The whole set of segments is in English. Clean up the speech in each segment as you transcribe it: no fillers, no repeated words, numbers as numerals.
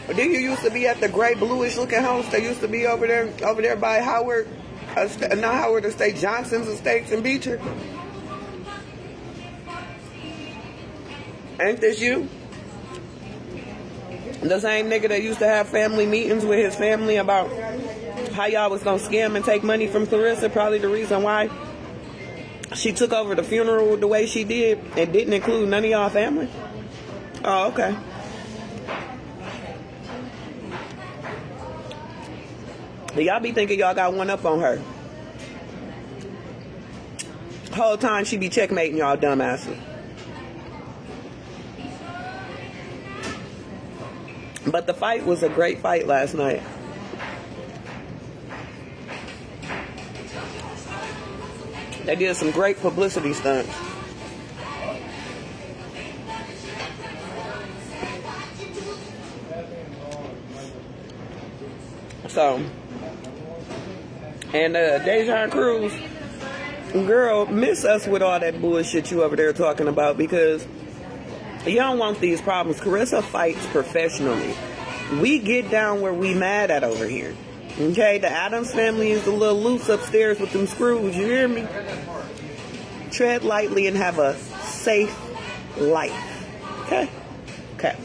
Did you used to be at the gray bluish looking house that used to be over there by Howard, not Howard Estate, Johnson's Estates in Beecher? Ain't this you? The same nigga that used to have family meetings with his family about how y'all was gonna scam and take money from Claressa, probably the reason why she took over the funeral the way she did and didn't include none of y'all family? Oh, okay. Y'all be thinking y'all got one up on her. Whole time she be checkmating y'all dumbasses. But the fight was a great fight last night. They did some great publicity stunts. So, and Dejan Cruz, girl, miss us with all that bullshit you over there talking about, because you don't want these problems. Claressa fights professionally. We get down where we mad at over here. Okay, the Adams family is a little loose upstairs with them screws, you hear me? Tread lightly and have a safe life. Okay? Okay.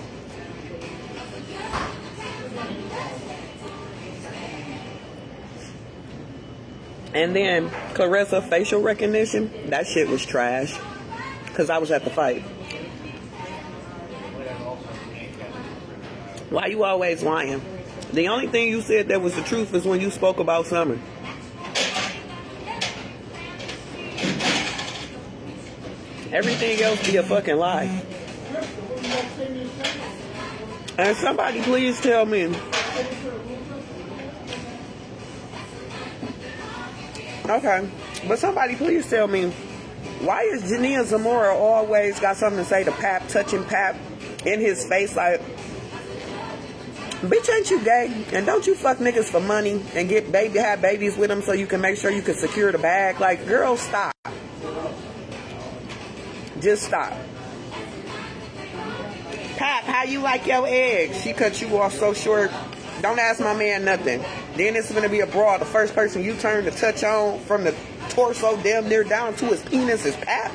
And then Claressa facial recognition, that shit was trash. Because I was at the fight. Why you always lying? The only thing you said that was the truth is when you spoke about Summer. Everything else be a fucking lie. And somebody please tell me. Okay, but somebody please tell me, why is Janiyah Zamora always got something to say to Pap, touching Pap in his face like, bitch, ain't you gay? And don't you fuck niggas for money and have babies with them so you can make sure you can secure the bag? Like, girl, stop. Just stop. Pap, how you like your eggs? She cut you off so short. Don't ask my man nothing. Then it's going to be a brawl. The first person you turn to touch on from the torso damn near down to his penis is Pap.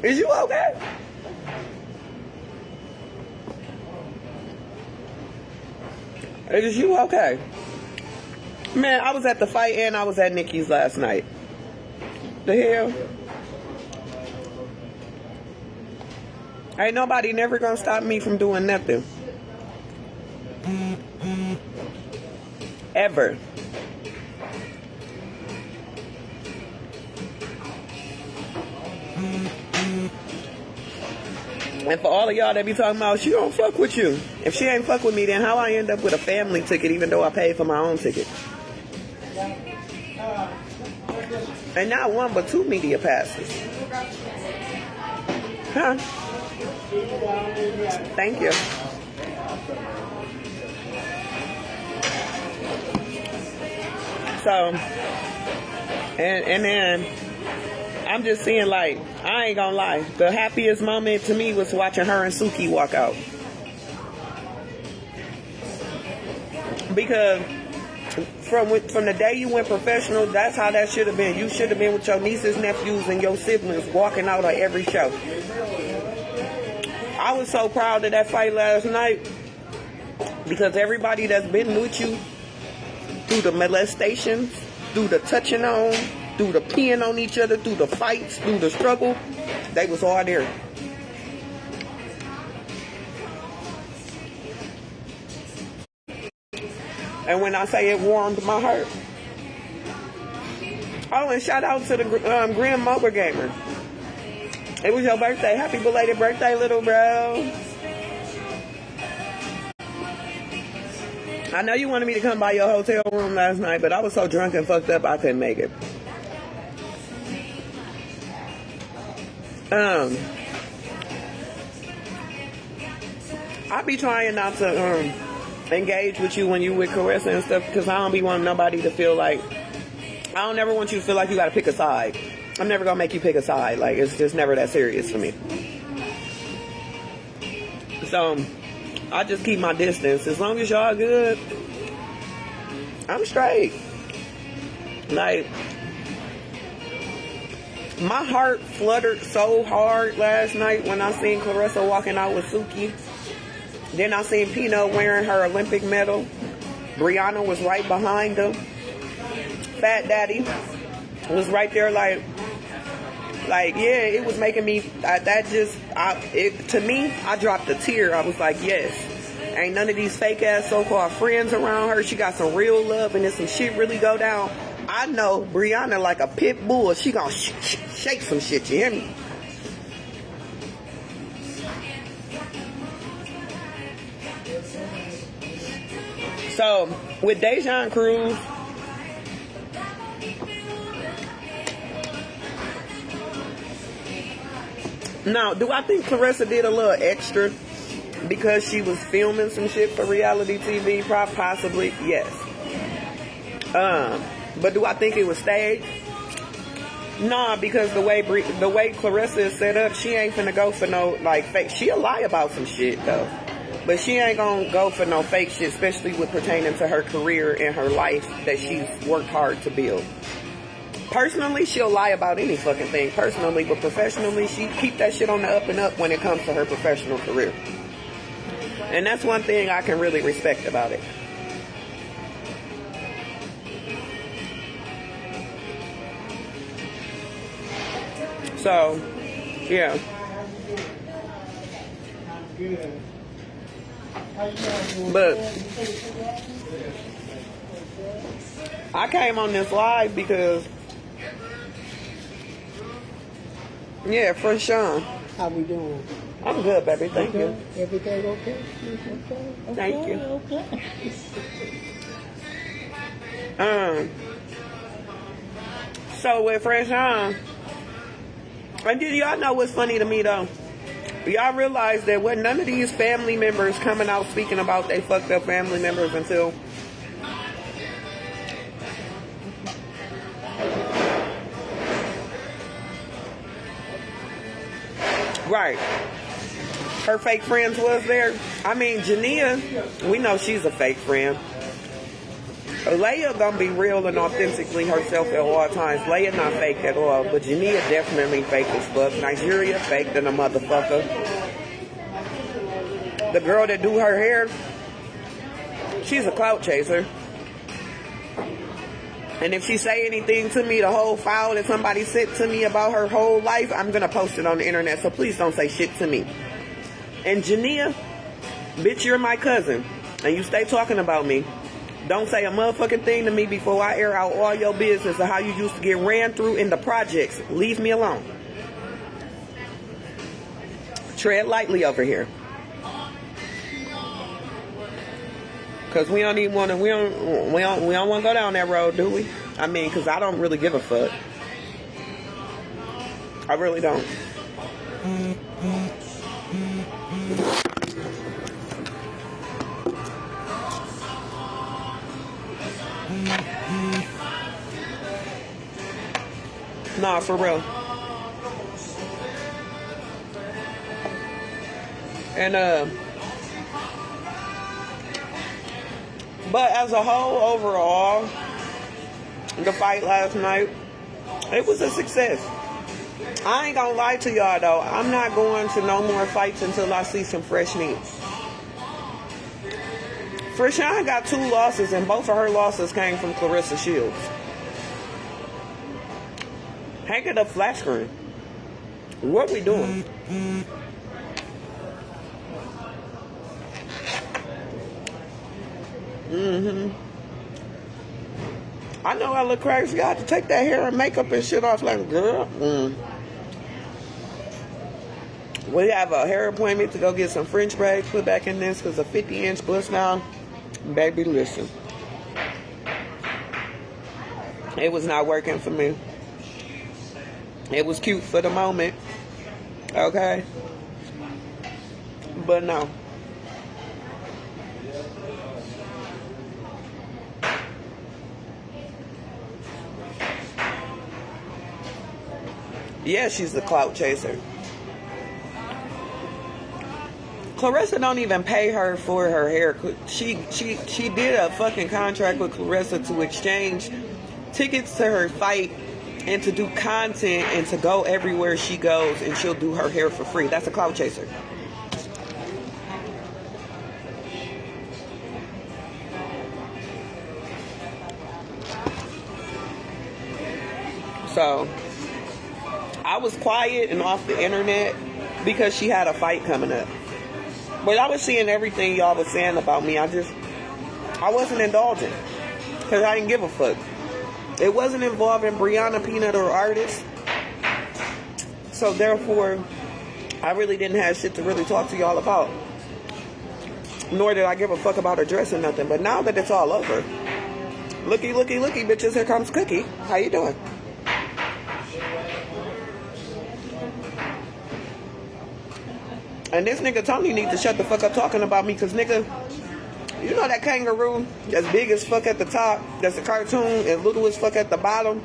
Is you okay? Is you okay? Man, I was at the fight and I was at Nikki's last night. The hell? Ain't nobody never gonna stop me from doing nothing. Ever. And for all of y'all that be talking about, she don't fuck with you. If she ain't fuck with me, then how I end up with a family ticket even though I paid for my own ticket? And not one, but 2 media passes. Huh? Thank you. So, and then I'm just seeing, like, I ain't gonna lie, the happiest moment to me was watching her and Suki walk out. Because from the day you went professional, that's how that should have been. You should have been with your nieces, nephews, and your siblings walking out on every show. I was so proud of that fight last night because everybody that's been with you through the molestations, through the touching on, through the peeing on each other, through the fights, through the struggle, they was all there. And when I say it warmed my heart. Oh, and shout out to the Grim Mober Gamer. It was your birthday. Happy belated birthday, little bro. I know you wanted me to come by your hotel room last night, but I was so drunk and fucked up I couldn't make it. I be trying not to engage with you when you with Claressa and stuff because I don't be wanting nobody to feel like, I don't ever want you to feel like you gotta pick a side. I'm never gonna make you pick a side. Like, it's just never that serious for me. So I just keep my distance. As long as y'all good, I'm straight. Like, my heart fluttered so hard last night when I seen Claressa walking out with Suki. Then I seen Peanut wearing her Olympic medal. Brianna was right behind them. Fat Daddy was right there like yeah, it was making me, to me, I dropped a tear. I was like, yes, ain't none of these fake ass so-called friends around her. She got some real love, and if some shit really go down, I know Brianna like a pit bull. She gonna shake some shit, you hear me? So, with Dejan Cruz, now, do I think Claressa did a little extra because she was filming some shit for reality TV? Possibly, yes. But do I think it was staged? Nah, because the way Claressa is set up, she ain't finna go for no, like, fake. She'll lie about some shit, though. But she ain't gonna go for no fake shit, especially with pertaining to her career and her life that she's worked hard to build. Personally, she'll lie about any fucking thing, personally, but professionally, she keep that shit on the up and up when it comes to her professional career. And that's one thing I can really respect about it. So, yeah. But I came on this live because, yeah, for Sean. How we doing? I'm good, baby. Thank you. Everything okay? Okay. Thank you. Okay. So with Sean, and did y'all know what's funny to me though? Y'all realize that when none of these family members coming out speaking about they fucked up family members until right. Her fake friends was there. I mean, Jania, we know she's a fake friend. Leia gonna be real and authentically herself at all times. Leia not fake at all, but Jania definitely fake as fuck. Nigeria fake than a motherfucker. The girl that do her hair, she's a clout chaser. And if she say anything to me, the whole file that somebody sent to me about her whole life, I'm gonna post it on the internet. So please don't say shit to me. And Jania, bitch, you're my cousin, and you stay talking about me. Don't say a motherfucking thing to me before I air out all your business of how you used to get ran through in the projects. Leave me alone. Tread lightly over here. Cause we don't even want to. We don't want to go down that road, do we? I mean, cause I don't really give a fuck. I really don't. Nah, for real. And but as a whole, overall, the fight last night, it was a success. I ain't gonna lie to y'all though. I'm not going to no more fights until I see some fresh meat. Frishon got 2 losses, and both of her losses came from Claressa Shields. Hang it up flat screen. What we doing? I know I look crazy. I have to take that hair and makeup and shit off like, girl. We have a hair appointment to go get some French braids put back in this because a 50-inch bust now. Baby, listen. It was not working for me. It was cute for the moment. Okay? But no. Yeah, she's a clout chaser. Claressa don't even pay her for her hair. She did a fucking contract with Claressa to exchange tickets to her fight and to do content and to go everywhere she goes, and she'll do her hair for free. That's a clout chaser. So I was quiet and off the internet because she had a fight coming up. But I was seeing everything y'all was saying about me. I wasn't indulging because I didn't give a fuck. It wasn't involving Brianna Peanut or artists. So therefore, I really didn't have shit to really talk to y'all about. Nor did I give a fuck about her dress or nothing. But now that it's all over, looky, looky, looky, bitches, here comes Cookie. How you doing? And this nigga Tony needs to shut the fuck up talking about me, because nigga, you know that kangaroo that's big as fuck at the top, that's a cartoon, and little as fuck at the bottom?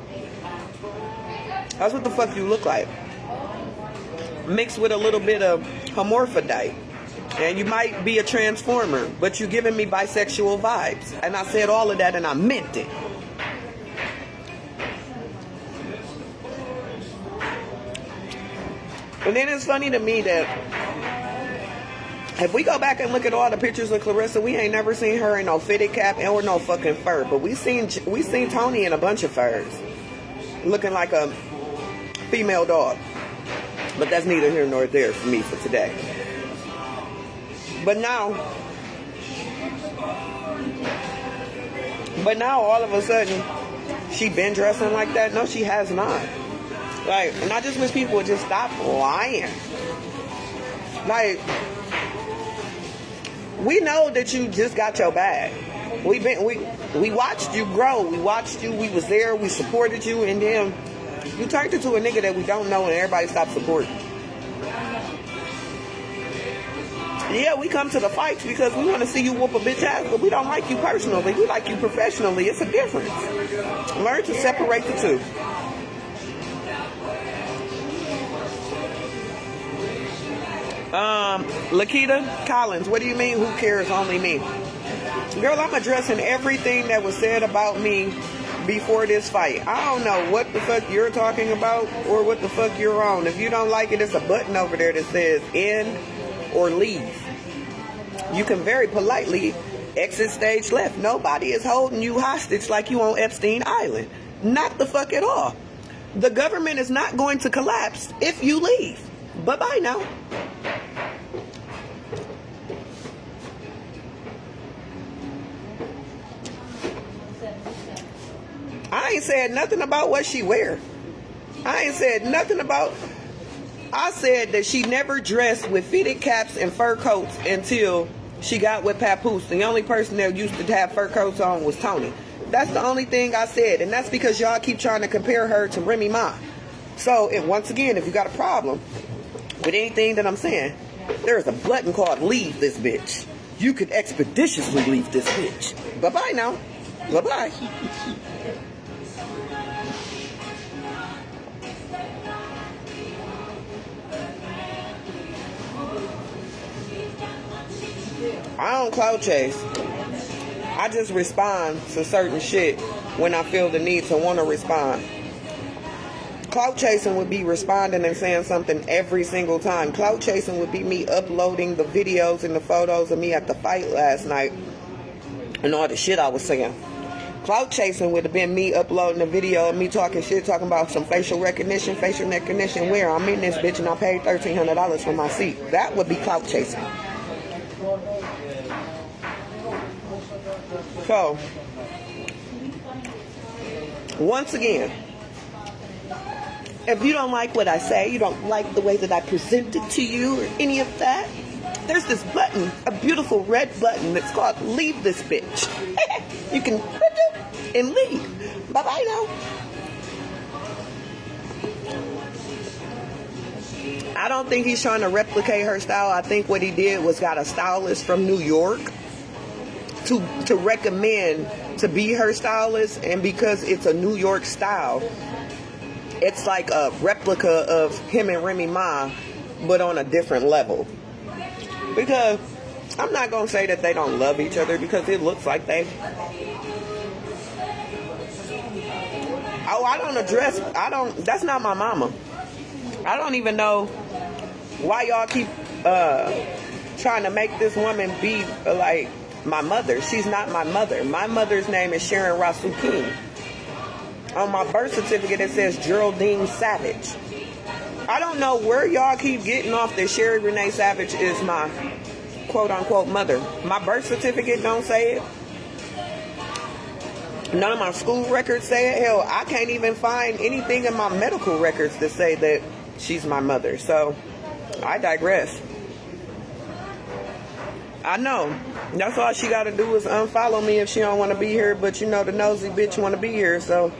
That's what the fuck you look like. Mixed with a little bit of hermaphrodite. And you might be a transformer, but you giving me bisexual vibes. And I said all of that and I meant it. And then it's funny to me that if we go back and look at all the pictures of Claressa, we ain't never seen her in no fitted cap or no fucking fur. But we seen Tony in a bunch of furs, looking like a female dog. But that's neither here nor there for me for today. But now all of a sudden, she been dressing like that? No, she has not. Like, and I just wish people would just stop lying. Like, we know that you just got your bag. We watched you grow. We watched you. We was there. We supported you, and then you turned into a nigga that we don't know, and everybody stopped supporting. Yeah, we come to the fights because we want to see you whoop a bitch ass, but we don't like you personally. We like you professionally. It's a difference. Learn to separate the two. Lakita Collins, what do you mean, who cares, only me? Girl, I'm addressing everything that was said about me before this fight. I don't know what the fuck you're talking about or what the fuck you're on. If you don't like it, it's a button over there that says end or leave. You can very politely exit stage left. Nobody is holding you hostage like you on Epstein Island. Not the fuck at all. The government is not going to collapse if you leave. Bye-bye now. I ain't said nothing about what she wear. I ain't said nothing about... I said that she never dressed with fitted caps and fur coats until she got with Papoose. The only person that used to have fur coats on was Tony. That's the only thing I said. And that's because y'all keep trying to compare her to Remy Ma. So, and once again, if you got a problem with anything that I'm saying, there is a button called leave this bitch. You could expeditiously leave this bitch. Bye-bye now. Bye-bye. I don't clout chase. I just respond to certain shit when I feel the need to want to respond. Clout chasing would be responding and saying something every single time. Clout chasing would be me uploading the videos and the photos of me at the fight last night and all the shit I was saying. Clout chasing would have been me uploading a video of me talking shit, talking about some facial recognition where I'm in this bitch and I paid $1,300 for my seat. That would be clout chasing. So, once again, if you don't like what I say, you don't like the way that I present it to you or any of that, there's this button, a beautiful red button that's called leave this bitch. You can and leave. Bye-bye now. I don't think he's trying to replicate her style. I think what he did was got a stylist from New York to recommend to be her stylist, and because it's a New York style, it's like a replica of him and Remy Ma, but on a different level. Because I'm not going to say that they don't love each other, because it looks like they... Oh, that's not my mama. I don't even know why y'all keep trying to make this woman be like my mother. She's not my mother. My mother's name is Sharon Rasukin. On my birth certificate, it says Geraldine Savage. I don't know where y'all keep getting off that Sherry Renee Savage is my quote-unquote mother. My birth certificate don't say it. None of my school records say it. Hell, I can't even find anything in my medical records to say that she's my mother. So, I digress. I know. That's all she got to do is unfollow me if she don't want to be here. But you know the nosy bitch want to be here. So,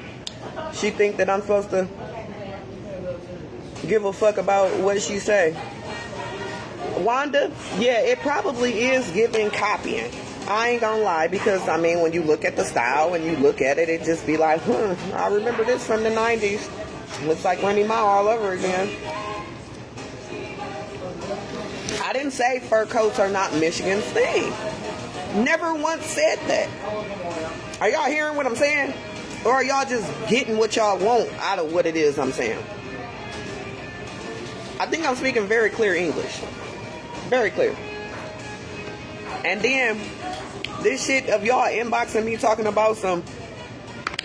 she think that I'm supposed to give a fuck about what she say. Wanda, yeah, it probably is giving copying. I ain't gonna lie, because I mean, when you look at the style and you look at it, it just be like, I remember this from the 90s. Looks like Remy Ma all over again. I didn't say fur coats are not Michigan's thing. Never once said that. Are y'all hearing what I'm saying? Or are y'all just getting what y'all want out of what it is I'm saying? I think I'm speaking very clear English. Very clear. And then, this shit of y'all inboxing me talking about some,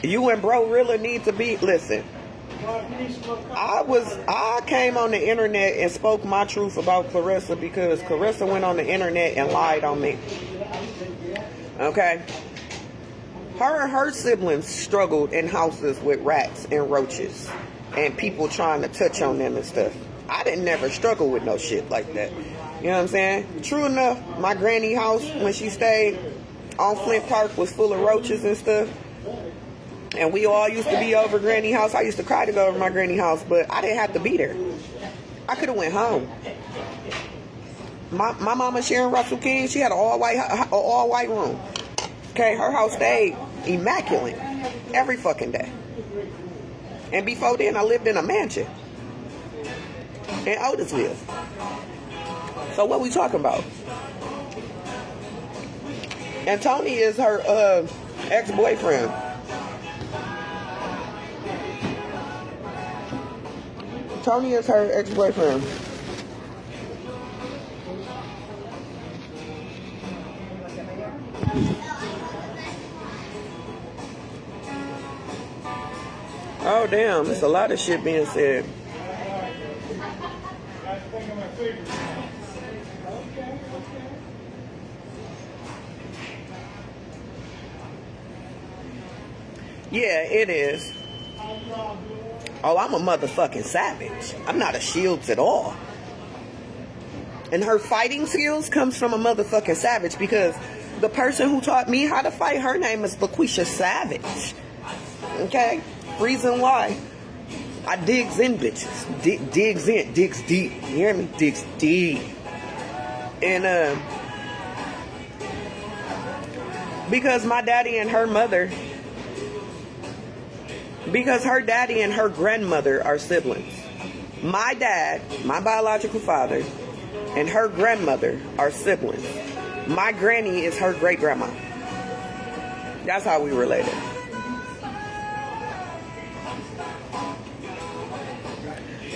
you and bro really need to be, listen. I came on the internet and spoke my truth about Claressa because Claressa went on the internet and lied on me. Okay? Her and her siblings struggled in houses with rats and roaches and people trying to touch on them and stuff. I didn't never struggle with no shit like that. You know what I'm saying? True enough, my granny house, when she stayed on Flint Park, was full of roaches and stuff. And we all used to be over granny house. I used to cry to go over my granny house, but I didn't have to be there. I could have went home. My mama, Sharon Russell King, she had an all-white room. Okay, her house stayed immaculate every fucking day. And before then, I lived in a mansion in Otisville. So what we talking about? And Tony is her ex-boyfriend. Tony is her ex-boyfriend. Oh damn, there's a lot of shit being said. Yeah, it is. Oh, I'm a motherfucking savage. I'm not a shields at all. And her fighting skills comes from a motherfucking savage, because the person who taught me how to fight, her name is LaQuisha Savage. Okay? Reason why. I digs in bitches. Digs in. Digs deep. You hear me? Digs deep. And, because my daddy and her mother, because her daddy and her grandmother are siblings. My dad, my biological father, and her grandmother are siblings. My granny is her great-grandma. That's how we related.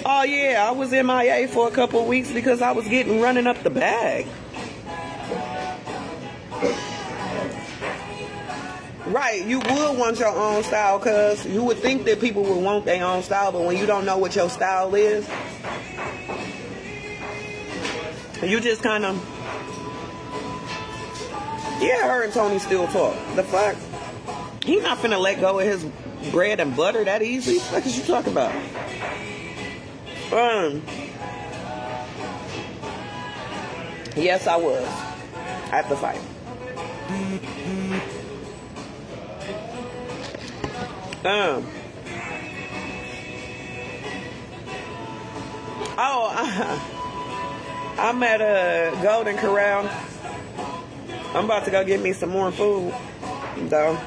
Oh yeah, I was MIA for a couple of weeks because I was getting running up the bag. Right, you would want your own style, because you would think that people would want their own style, but when you don't know what your style is, you just kind of... Yeah, her and Tony still talk. The fuck? He not finna let go of his bread and butter that easy? What is you talking about? Yes, I was at the fight. I'm at a Golden Corral. I'm about to go get me some more food, though.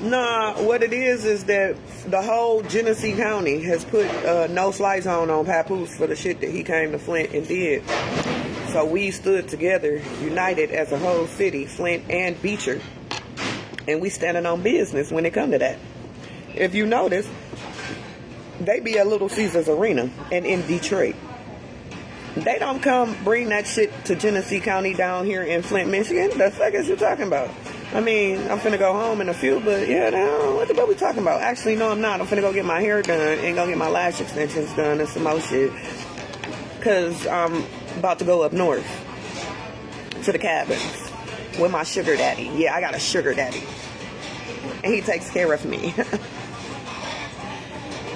Nah, what it is that the whole Genesee County has put no-fly zone on Papoose for the shit that he came to Flint and did. So we stood together, united as a whole city, Flint and Beecher. And we standing on business when it come to that. If you notice, they be at Little Caesars Arena and in Detroit. They don't come bring that shit to Genesee County down here in Flint, Michigan. The fuck is you talking about? I mean, I'm finna go home in a few, but yeah, now, what the fuck we talking about? Actually, no, I'm not. I'm finna go get my hair done and go get my lash extensions done and some more shit. Because I'm about to go up north to the cabins with my sugar daddy. Yeah, I got a sugar daddy. And he takes care of me.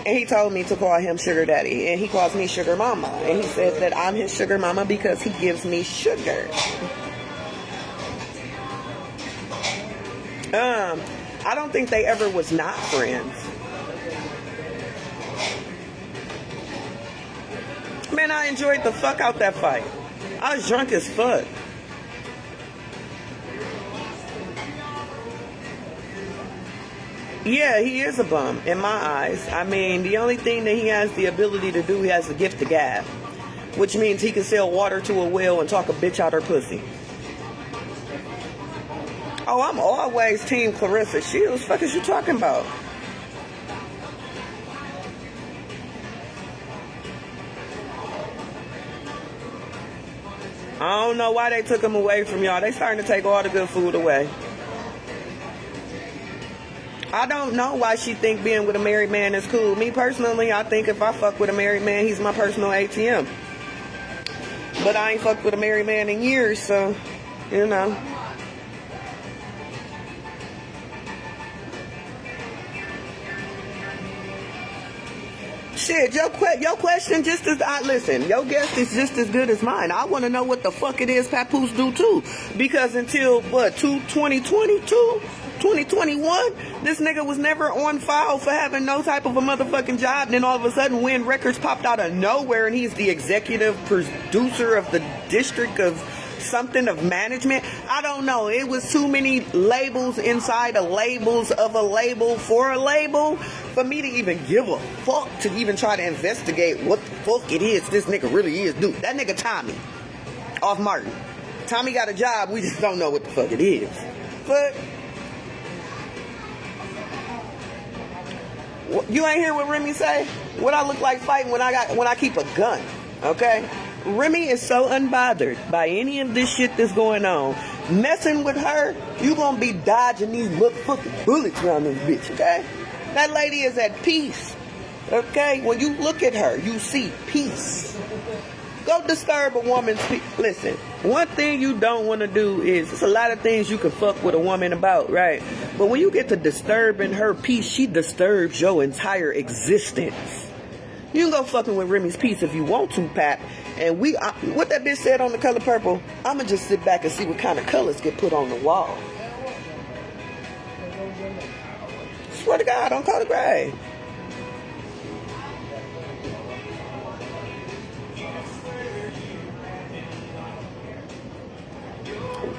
And he told me to call him sugar daddy. And he calls me sugar mama. And he said that I'm his sugar mama because he gives me sugar. I don't think they ever was not friends. Man, I enjoyed the fuck out that fight. I was drunk as fuck. Yeah, he is a bum in my eyes. I mean, the only thing that he has the ability to do, he has the gift of gab, which means he can sell water to a whale and talk a bitch out her pussy. Oh, I'm always team Claressa. What the fuck is you talking about? I don't know why they took him away from y'all. They starting to take all the good food away. I don't know why she think being with a married man is cool. Me personally, I think if I fuck with a married man, he's my personal ATM. But I ain't fucked with a married man in years, so, you know. Shit, your question just as listen, your guess is just as good as mine. I want to know what the fuck it is Papoose do too. Because until, 2022, 2021, this nigga was never on file for having no type of a motherfucking job. And then all of a sudden, when records popped out of nowhere and he's the executive producer of the district of something of management. I don't know. It was too many labels inside of labels of a label for a label for me to even give a fuck to even try to investigate what the fuck it is this nigga really is. Dude, that nigga Tommy off Martin. Tommy got a job. We just don't know what the fuck it is. But you ain't hear what Remy say? What I look like fighting when I keep a gun. Okay? Remy is so unbothered by any of this shit that's going on. Messing with her, you gonna be dodging these motherfucking bullets around this bitch, okay? That lady is at peace, okay? When you look at her, you see peace. Go disturb a woman's peace. Listen, one thing you don't want to do is, there's a lot of things you can fuck with a woman about, right? But when you get to disturbing her peace, she disturbs your entire existence. You can go fucking with Remy's peace if you want to, Pat. And what that bitch said on The Color Purple, I'ma just sit back and see what kind of colors get put on the wall. Swear to God, don't call it gray.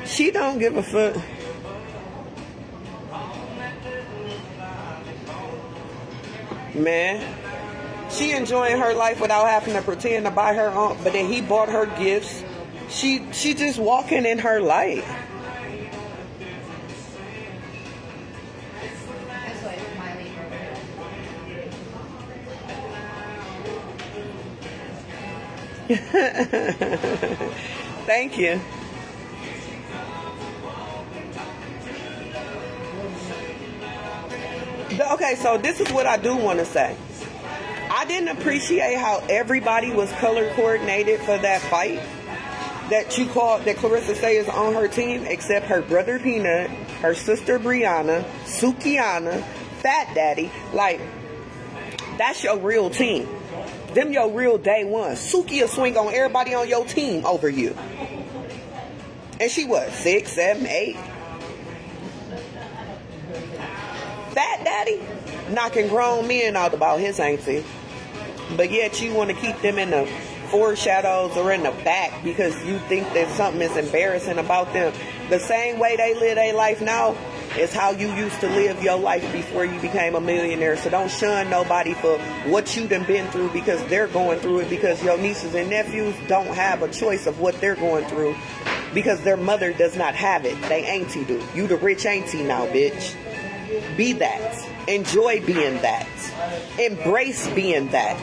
She don't give a fuck. Man. She enjoying her life without having to pretend to buy her own. But then he bought her gifts. She just walking in her light. Thank you. Okay, so this is what I do want to say. I didn't appreciate how everybody was color coordinated for that fight that Claressa say is on her team, except her brother Peanut, her sister Brianna, Sukiana, Fat Daddy. Like, that's your real team. Them your real day one. Suki will swing on everybody on your team over you. And she was 6, 7, 8. Fat Daddy knocking grown men out about his auntie. But yet you want to keep them in the foreshadows or in the back because you think that something is embarrassing about them. The same way they live their life now, It's how you used to live your life before you became a millionaire. So don't shun nobody for what you done been through because they're going through it, because your nieces and nephews don't have a choice of what they're going through because their mother does not have it. They auntie do. You the rich auntie now, bitch. Be that. Enjoy being that. Embrace being that.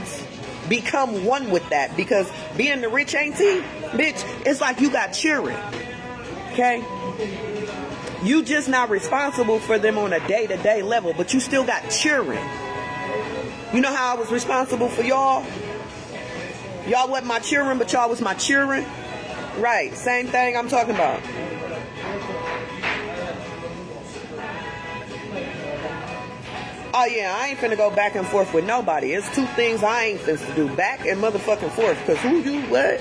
Become one with that, because being the rich auntie, bitch, it's like you got children. Okay? You just not responsible for them on a day-to-day level, but you still got children. You know how I was responsible for y'all? Y'all wasn't my children, but y'all was my children. Right, same thing I'm talking about. Oh yeah, I ain't finna go back and forth with nobody. It's two things I ain't finna do. Back and motherfucking forth. Cause who you, what?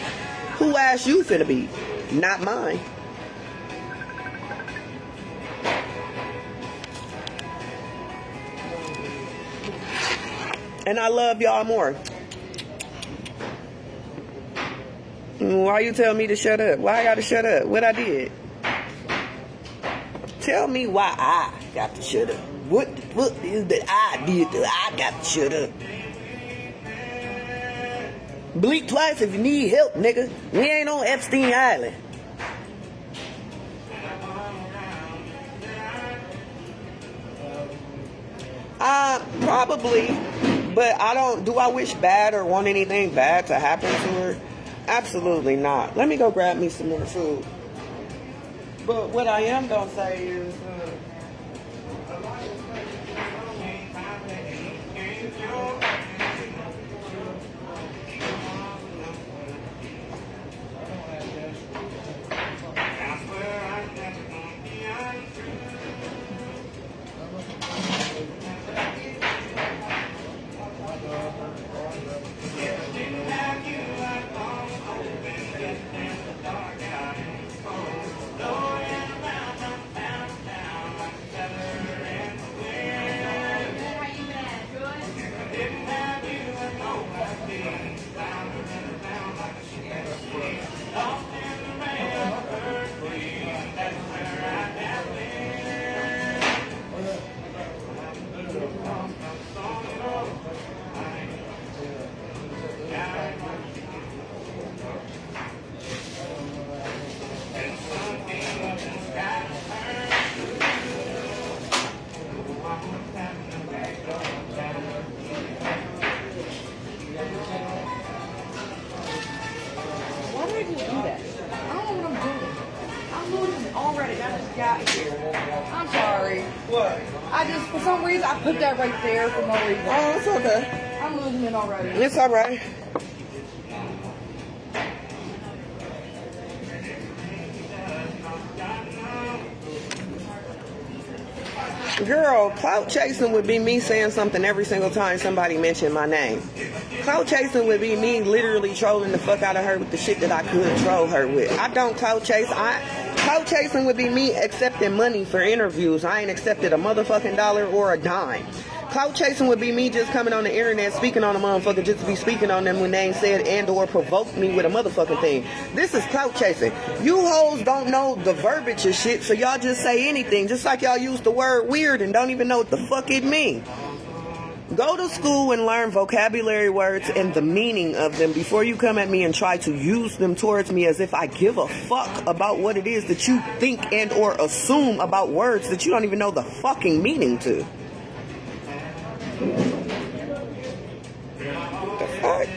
Who ass you finna be? Not mine. And I love y'all more. Why you tell me to shut up? Why I gotta shut up? What I did? Tell me why I got to shut up. What is that I did that I got to shut up? Blink twice if you need help, nigga. We ain't on Epstein Island. Probably, but do I wish bad or want anything bad to happen to her? Absolutely not. Let me go grab me some more food. But what I am gonna say is, I'm sorry. what? For some reason, I put that right there for no reason. Oh, it's okay. I'm losing it already. It's alright. Girl, clout chasing would be me saying something every single time somebody mentioned my name. Clout chasing would be me literally trolling the fuck out of her with the shit that I could troll her with. I don't clout chase. Clout chasing would be me accepting money for interviews. I ain't accepted a motherfucking dollar or a dime. Clout chasing would be me just coming on the internet speaking on a motherfucker just to be speaking on them when they ain't said and or provoked me with a motherfucking thing. This is clout chasing. You hoes don't know the verbiage of shit, so y'all just say anything. Just like y'all use the word weird and don't even know what the fuck it means. Go to school and learn vocabulary words and the meaning of them before you come at me and try to use them towards me as if I give a fuck about what it is that you think and or assume about words that you don't even know the fucking meaning to. What the fuck?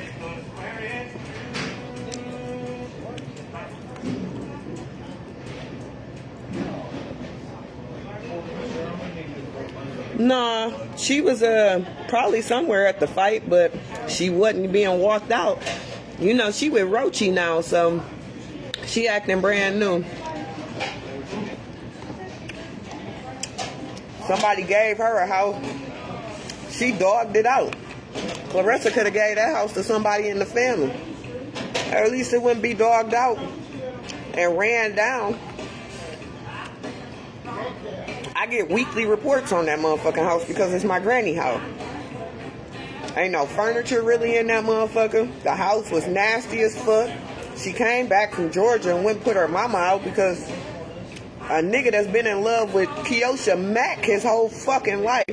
Nah, she was probably somewhere at the fight, but she wasn't being walked out. You know, she with Rochi now, so she acting brand new. Somebody gave her a house. She dogged it out. Claressa could have gave that house to somebody in the family. Or at least it wouldn't be dogged out and ran down. I get weekly reports on that motherfucking house because it's my granny house. Ain't no furniture really in that motherfucker. The house was nasty as fuck. She came back from Georgia and went and put her mama out because A nigga that's been in love with Keosha Mack his whole fucking life.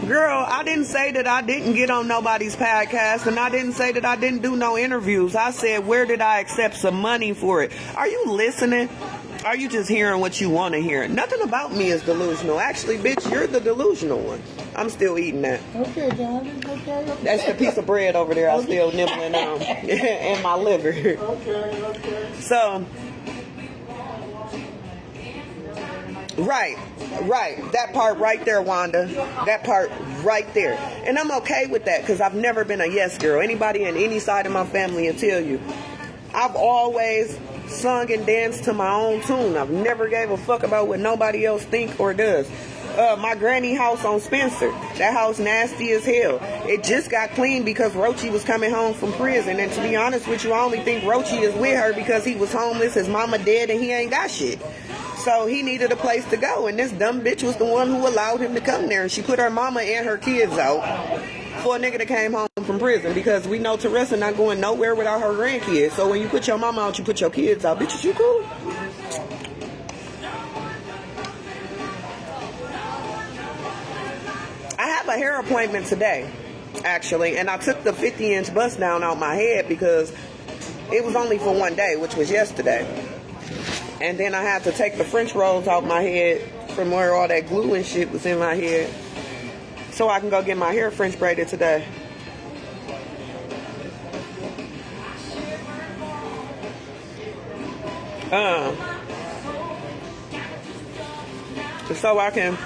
Girl, I didn't say that I didn't get on nobody's podcast, and I didn't say that I didn't do no interviews. I said, where did I accept some money for it? Are you listening? Are you just hearing what you want to hear? Nothing about me is delusional. Actually, bitch, you're the delusional one. I'm still eating that. Okay, darling. Okay. That's the piece of bread over there I'm still nibbling on in my liver. Okay. So, right. That part right there, Wanda. That part right there. And I'm okay with that because I've never been a yes girl. Anybody in any side of my family will tell you. I've always sung and danced to my own tune. I've never gave a fuck about what nobody else think or does. My granny house on Spencer, that house nasty as hell. It just got cleaned because Rochi was coming home from prison. And to be honest with you, I only think Rochi is with her because he was homeless, his mama dead, and he ain't got shit. So he needed a place to go, and this dumb bitch was the one who allowed him to come there. And she put her mama and her kids out for a nigga that came home from prison, because we know Claressa not going nowhere without her grandkids. So when you put your mama out, you put your kids out. Bitches, you cool? I have a hair appointment today, actually, and I took the 50-inch bust down out my head because it was only for one day, which was yesterday. And then I had to take the French rolls out my head from where all that glue and shit was in my head, so I can go get my hair French braided today. So I can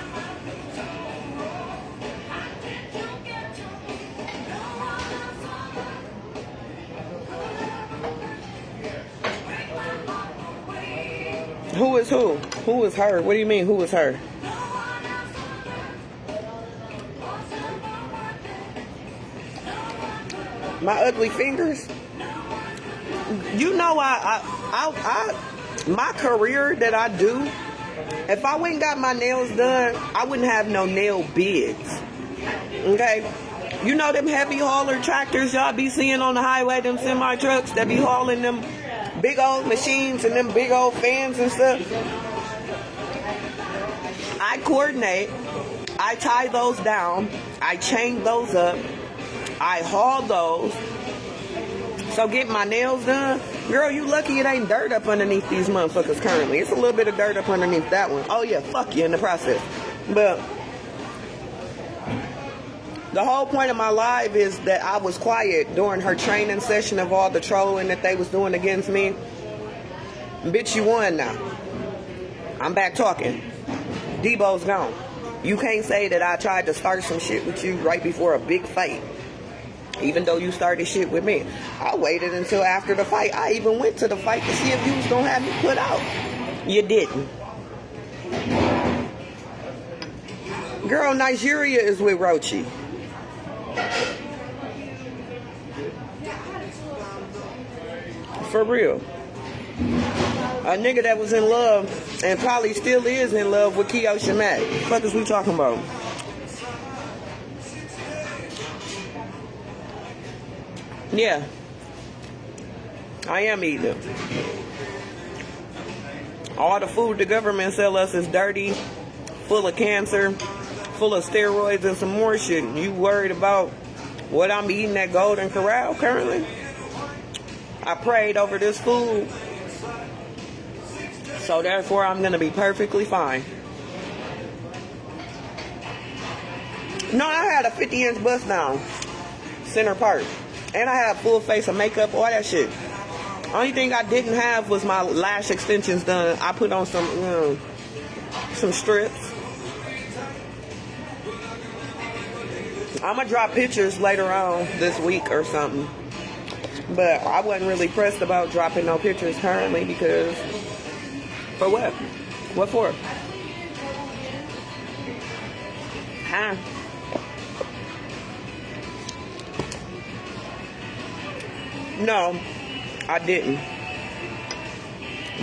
Who is who? Who is her? What do you mean, who is her? My ugly fingers? You know, my career that I do, if I went and got my nails done, I wouldn't have no nail bids. Okay? You know them heavy hauler tractors y'all be seeing on the highway, them semi trucks that be hauling them big old machines and them big old fans and stuff? I coordinate, I tie those down, I chain those up, I haul those. So get my nails done. Girl, you lucky it ain't dirt up underneath these motherfuckers currently. It's a little bit of dirt up underneath that one. Oh yeah, fuck you in the process. But the whole point of my live is that I was quiet during her training session of all the trolling that they was doing against me. Bitch, you won now. I'm back talking. Debo's gone. You can't say that I tried to start some shit with you right before a big fight, even though you started shit with me. I waited until after the fight. I even went to the fight to see if you was gonna have me put out. You didn't. Girl, Nigeria is with Rochi. For real. A nigga that was in love and probably still is in love with Keosha Mack. What the fuck is we talking about? Yeah. I am eating. All the food the government sell us is dirty, full of cancer, full of steroids and some more shit. You worried about what I'm eating at Golden Corral currently? I prayed over this food, so therefore I'm gonna be perfectly fine. No, I had a 50-inch bust down, center part, and I had a full face of makeup, all that shit. Only thing I didn't have was my lash extensions done. I put on some strips. I'm gonna drop pictures later on this week or something. But I wasn't really pressed about dropping no pictures currently because, for what? What for? Huh? No, I didn't.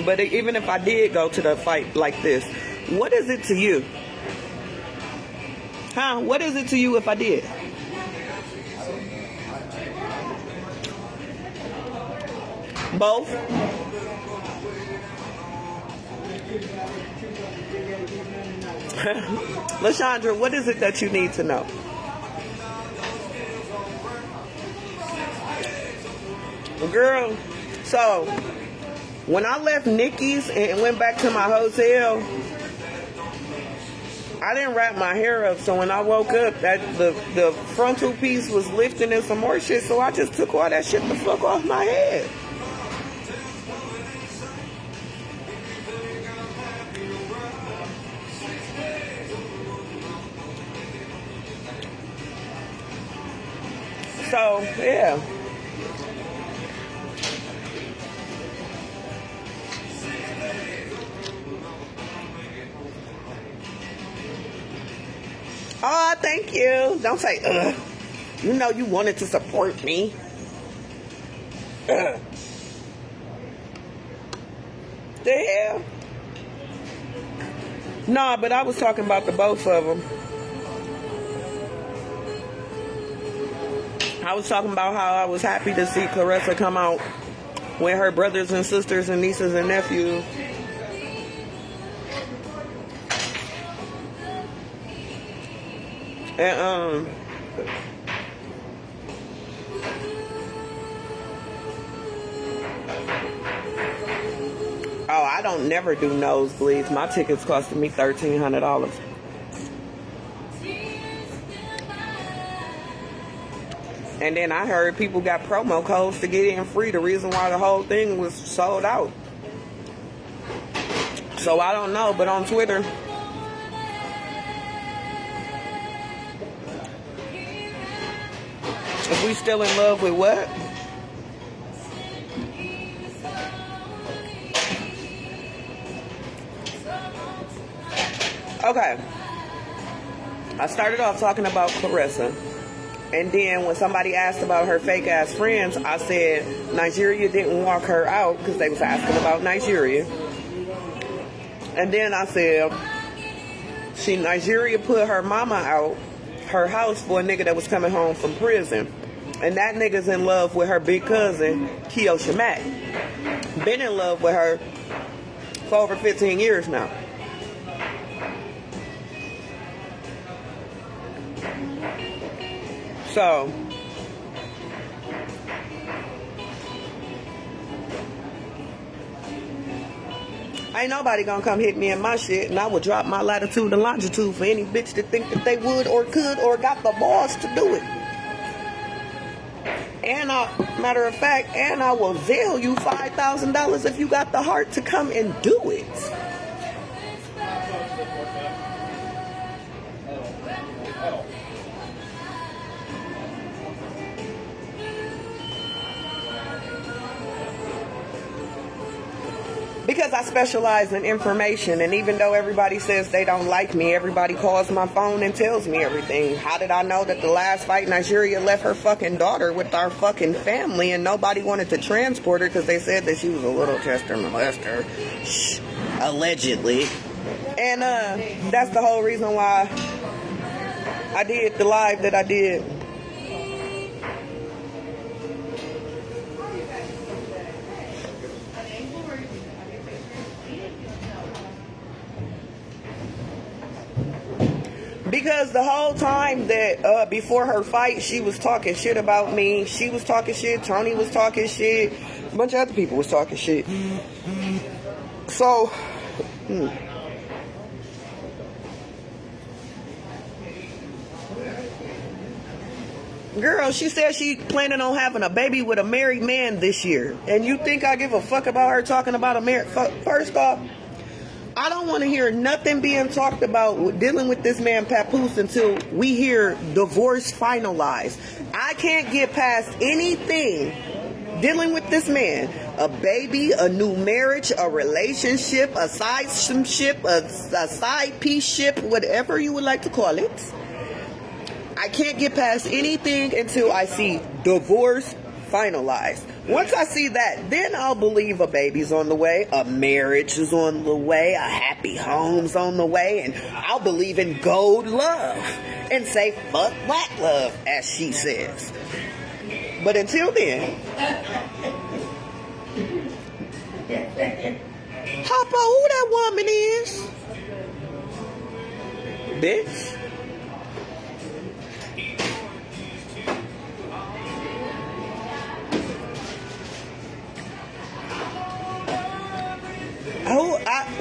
But even if I did go to the fight like this, what is it to you? Huh? What is it to you if I did? Both. LaShondra, what is it that you need to know? Girl, so when I left Nikki's and went back to my hotel, I didn't wrap my hair up, so when I woke up, that the frontal piece was lifting and some more shit, so I just took all that shit the fuck off my head. So, yeah. Oh, thank you. Don't say, ugh. You know you wanted to support me. Ugh. The hell? Nah, but I was talking about the both of them. I was talking about how I was happy to see Claressa come out with her brothers and sisters and nieces and nephews. And oh, I don't never do nosebleeds. My tickets costing me $1,300. And then I heard people got promo codes to get in free. The reason why the whole thing was sold out. So I don't know, but on Twitter, if we still in love with what? Okay. I started off talking about Claressa. And then when somebody asked about her fake ass friends, I said Nigeria didn't walk her out because they was asking about Nigeria. And then I said Nigeria put her mama out her house for a nigga that was coming home from prison. And that nigga's in love with her big cousin, Kiosha Mack. Been in love with her for over 15 years now. So, ain't nobody gonna come hit me in my shit, and I will drop my latitude and longitude for any bitch that think that they would or could or got the balls to do it. And matter of fact, and I will Zelle you $5,000 if you got the heart to come and do it. Because I specialize in information, and even though everybody says they don't like me, everybody calls my phone and tells me everything. How did I know that the last fight Nigeria left her fucking daughter with our fucking family and nobody wanted to transport her because they said that she was a little tester molester? Shh, allegedly. And that's the whole reason why I did the live that I did. Because the whole time that before her fight, she was talking shit about me. She was talking shit. Tony was talking shit. A bunch of other people was talking shit. So, girl, she said she planning on having a baby with a married man this year. And you think I give a fuck about her talking about a married... First off, I don't want to hear nothing being talked about dealing with this man Papoose until we hear divorce finalized. I can't get past anything dealing with this man. A baby, a new marriage, a relationship, a side ship, a side piece ship, whatever you would like to call it. I can't get past anything until I see divorce finalized. Once I see that, then I'll believe a baby's on the way, a marriage is on the way, a happy home's on the way, and I'll believe in gold love and say fuck black love, as she says. But until then, Hopper, who that woman is? Bitch.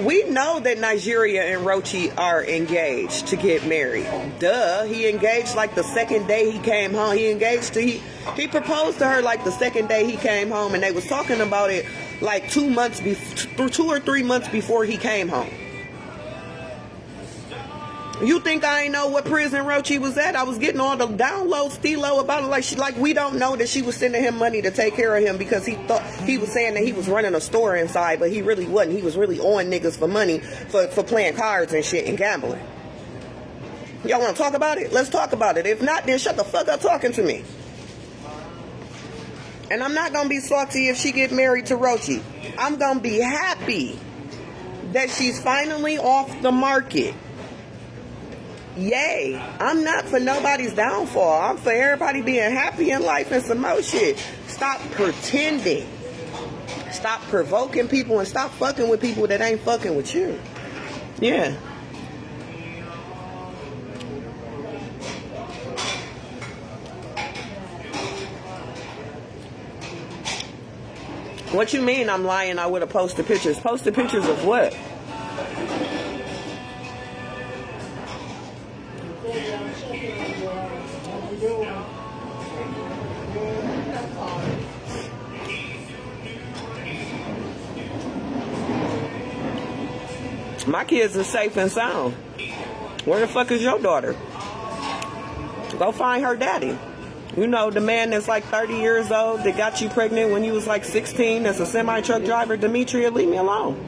We know that Nigeria and Rochi are engaged to get married. Duh. He engaged like the second day he came home. He proposed to her like the second day he came home, and they was talking about it like 2 or 3 months before he came home. You think I ain't know what prison Rochi was at? I was getting all the downloads, stilo about it. Like we don't know that she was sending him money to take care of him because he thought he was saying that he was running a store inside, but he really wasn't. He was really on niggas for money for playing cards and shit and gambling. Y'all want to talk about it? Let's talk about it. If not, then shut the fuck up talking to me. And I'm not gonna be salty if she get married to Rochi. I'm gonna be happy that she's finally off the market. Yay. I'm not for nobody's downfall. I'm for everybody being happy in life and some more shit. Stop pretending. Stop provoking people and stop fucking with people that ain't fucking with you. Yeah. What you mean I'm lying? I would have posted pictures. Posted pictures of what? My kids are safe and sound. Where the fuck is your daughter? Go find her daddy. You know, the man that's like 30 years old that got you pregnant when you was like 16 as a semi-truck driver. Demetria, leave me alone.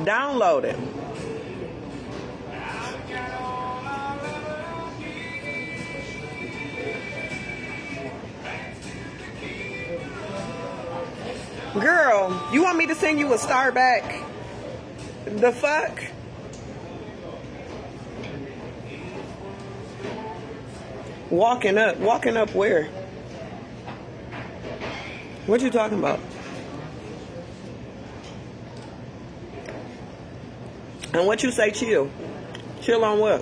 Download it. Girl, you want me to send you a star back? The fuck? Walking up where? What you talking about? And what you say chill? Chill on what?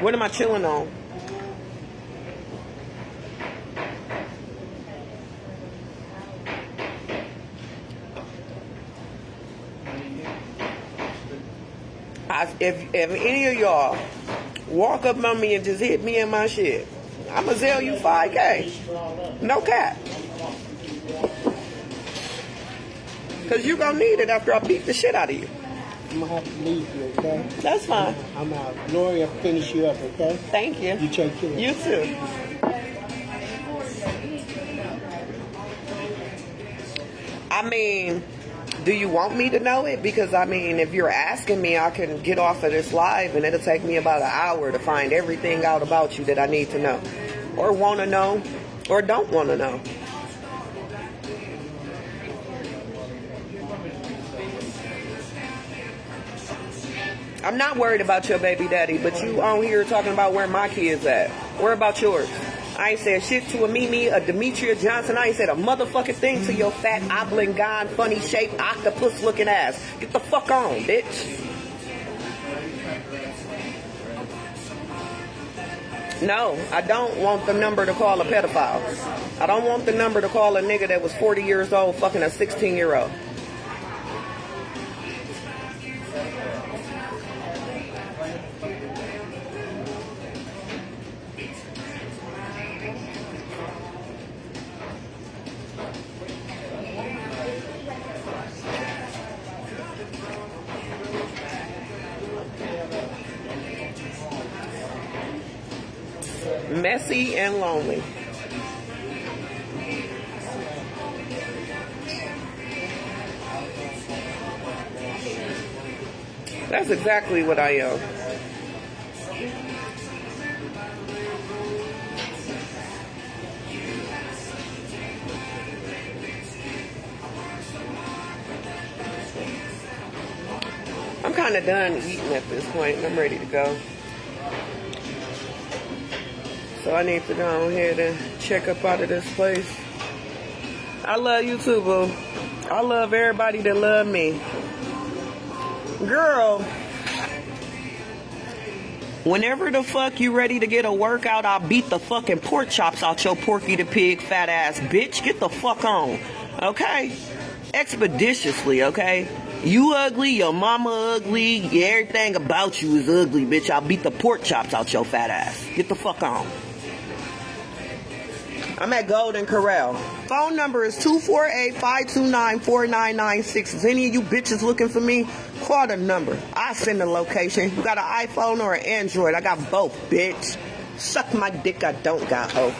What am I chilling on? If any of y'all walk up on me and just hit me in my shit, I'ma sell you 5K. No cap. Cause you gonna need it after I beat the shit out of you. I'm gonna have to leave you, okay? That's fine. I'm out. Lori will finish you up, okay? Thank you. You take care. You too. I mean, do you want me to know it? Because, I mean, if you're asking me, I can get off of this live and it'll take me about an hour to find everything out about you that I need to know. Or want to know. Or don't want to know. I'm not worried about your baby daddy, but you on here talking about where my kids at. Where about yours? I ain't said shit to a Mimi, a Demetria Johnson. I ain't said a motherfucking thing to your fat, oblongon, funny shaped, octopus looking ass. Get the fuck on, bitch. No, I don't want the number to call a pedophile. I don't want the number to call a nigga that was 40 years old fucking a 16-year-old. Messy and lonely. That's exactly what I am. I'm kind of done eating at this point. I'm ready to go. So I need to go ahead and check up out of this place. I love you too, boo. I love everybody that love me. Girl, whenever the fuck you ready to get a workout, I'll beat the fucking pork chops out your Porky the Pig fat ass bitch. Get the fuck on, okay? Expeditiously, okay? You ugly, your mama ugly, everything about you is ugly, bitch. I'll beat the pork chops out your fat ass. Get the fuck on. I'm at Golden Corral. Phone number is 248-529-4996. If any of you bitches looking for me, call the number. I send the location. You got an iPhone or an Android? I got both, bitch. Suck my dick, I don't got hoe.